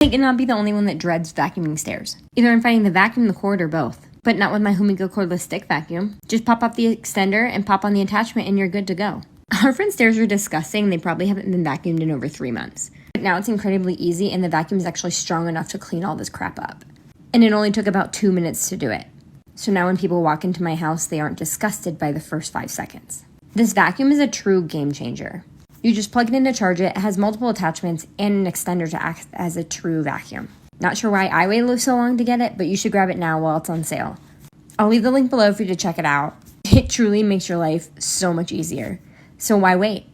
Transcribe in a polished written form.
I cannot be the only one that dreads vacuuming stairs. Either I'm fighting the vacuum, the cord, or both. But not with my Humiko cordless stick vacuum. Just pop off the extender and pop on the attachment and you're good to go. Our front stairs are disgusting. They probably haven't been vacuumed in over 3 months. But now it's incredibly easy and the vacuum is actually strong enough to clean all this crap up. And it only took about 2 minutes to do it. So now when people walk into my house, they aren't disgusted by the first 5 seconds. This vacuum is a true game changer. You just plug it in to charge it. It has multiple attachments and an extender to act as a true vacuum. Not sure why I waited so long to get it, but you should grab it now while it's on sale. I'll leave the link below for you to check it out. It truly makes your life so much easier. So why wait?